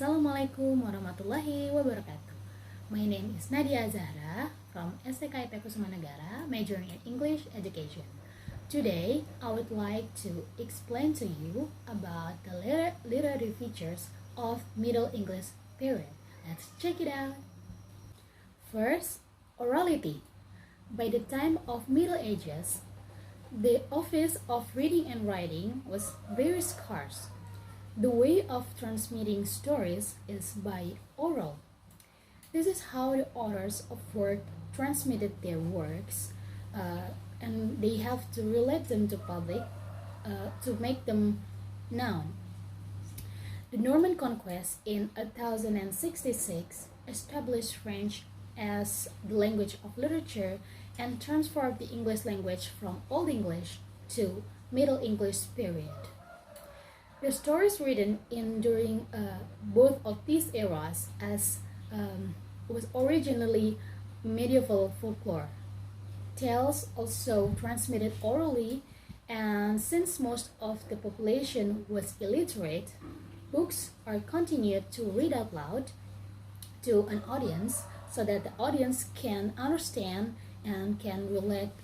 Assalamualaikum warahmatullahi wabarakatuh. My name is Nadya from STKIP Kusumanegara, majoring in English Education. Today, I would like to explain to you about the literary features of Middle English period. Let's check it out. First, orality. By the time of Middle Ages, the office of reading and writing was very scarce. The way of transmitting stories is by oral. This is how the authors of work transmitted their works, and they have to relate them to public to make them known. The Norman conquest in 1066 established French as the language of literature and transformed the English language from Old English to Middle English period. The stories written in during both of these eras was originally medieval folklore. Tales also transmitted orally, and since most of the population was illiterate, books are continued to read out loud to an audience so that the audience can understand and can relate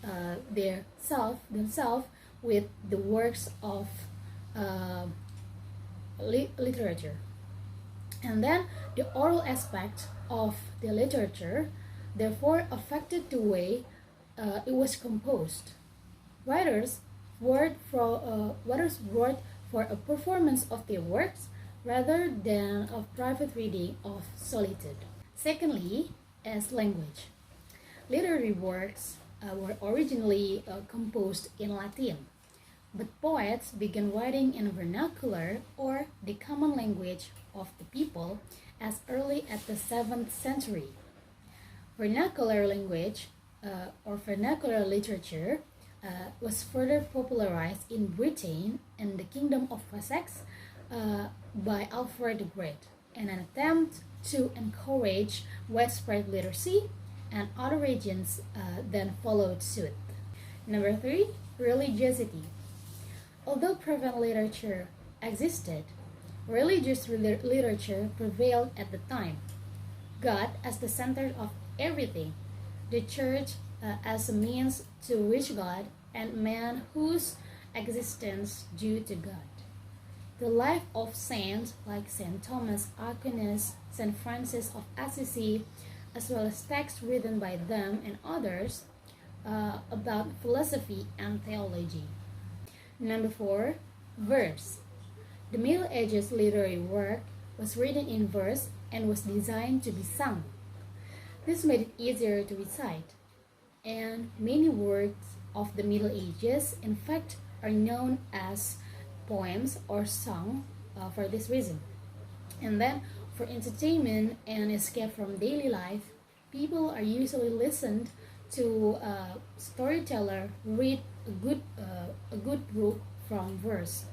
themselves with the works of literature. And then the oral aspect of the literature therefore affected the way it was composed. Writers wrote for a performance of their works rather than a private reading of solitude. Secondly, as language. Literary works were originally composed in Latin, but poets began writing in vernacular or the common language of the people as early as the 7th century. Vernacular language or vernacular literature was further popularized in Britain and the Kingdom of Wessex by Alfred the Great in an attempt to encourage widespread literacy, and other regions then followed suit. Number 3, religiosity. Although private literature existed, religious literature prevailed at the time. God as the center of everything, the church as a means to reach God, and man whose existence due to God. The life of saints like Saint Thomas Aquinas, Saint Francis of Assisi, as well as texts written by them and others about philosophy and theology. Number 4, verse. The Middle Ages literary work was written in verse and was designed to be sung. This made it easier to recite, and many works of the Middle Ages, in fact, are known as poems or song for this reason. And then, for entertainment and escape from daily life, people are usually listened to a storyteller read a good book from verse,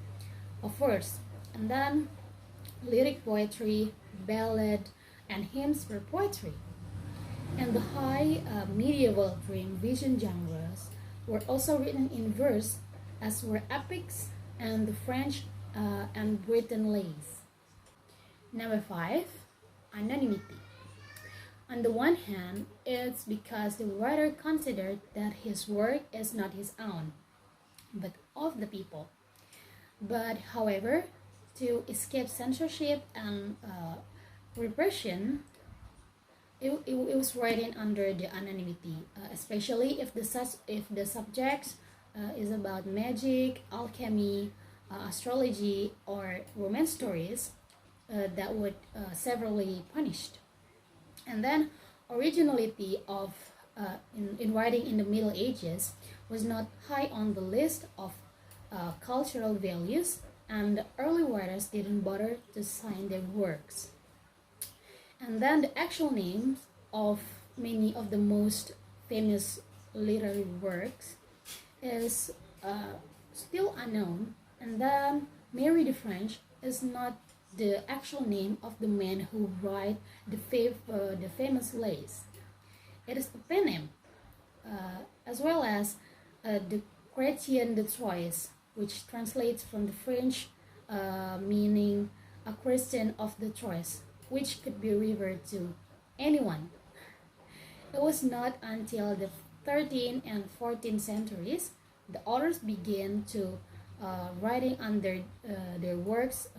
and then lyric poetry, ballad, and hymns were poetry. And the high medieval dream vision genres were also written in verse, as were epics and the French and Britain lays. Number 5, anonymity. On the one hand, it's because the writer considered that his work is not his own, but of the people. But however, to escape censorship and repression, it was written under the anonymity, especially if the subject is about magic, alchemy, astrology, or romance stories that would severely punished. And then originality of in writing in the Middle Ages was not high on the list of cultural values, and the early writers didn't bother to sign their works. And then the actual names of many of the most famous literary works is still unknown, and then Mary the French is not the actual name of the man who wrote the famous lays. It is a pen name, as well as the Chrétien de Troyes, which translates from the French meaning a Christian of the choice, which could be referred to anyone. It was not until the 13th and 14th centuries the authors began to writing under their works,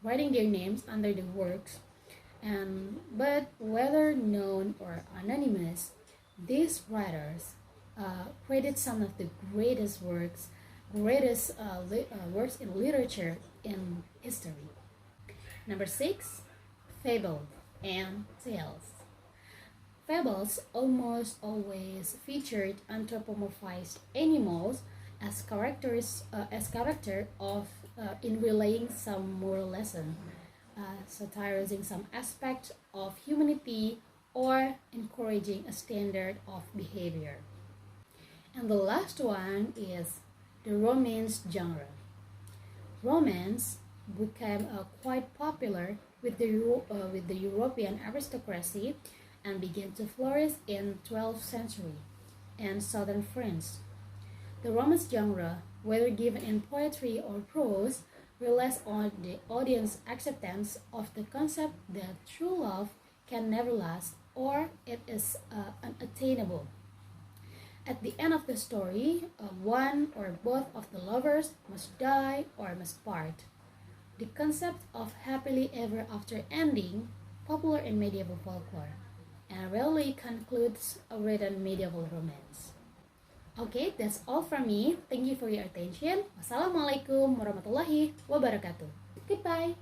writing their names under the works, and but whether known or anonymous, these writers created some of the greatest works in literature in history. Number six, fable and tales. Fables almost always featured anthropomorphized animals as character of in relaying some moral lesson, satirizing some aspect of humanity, or encouraging a standard of behavior. And the last one is the romance genre. Romance became quite popular with the European aristocracy and began to flourish in 12th century and southern France. The Romance genre, whether given in poetry or prose, relies on the audience acceptance of the concept that true love can never last or it is unattainable. At the end of the story, one or both of the lovers must die or must part. The concept of happily ever after ending, popular in medieval folklore, and rarely concludes a written medieval romance. Okay, that's all from me. Thank you for your attention. Wassalamualaikum warahmatullahi wabarakatuh. Goodbye.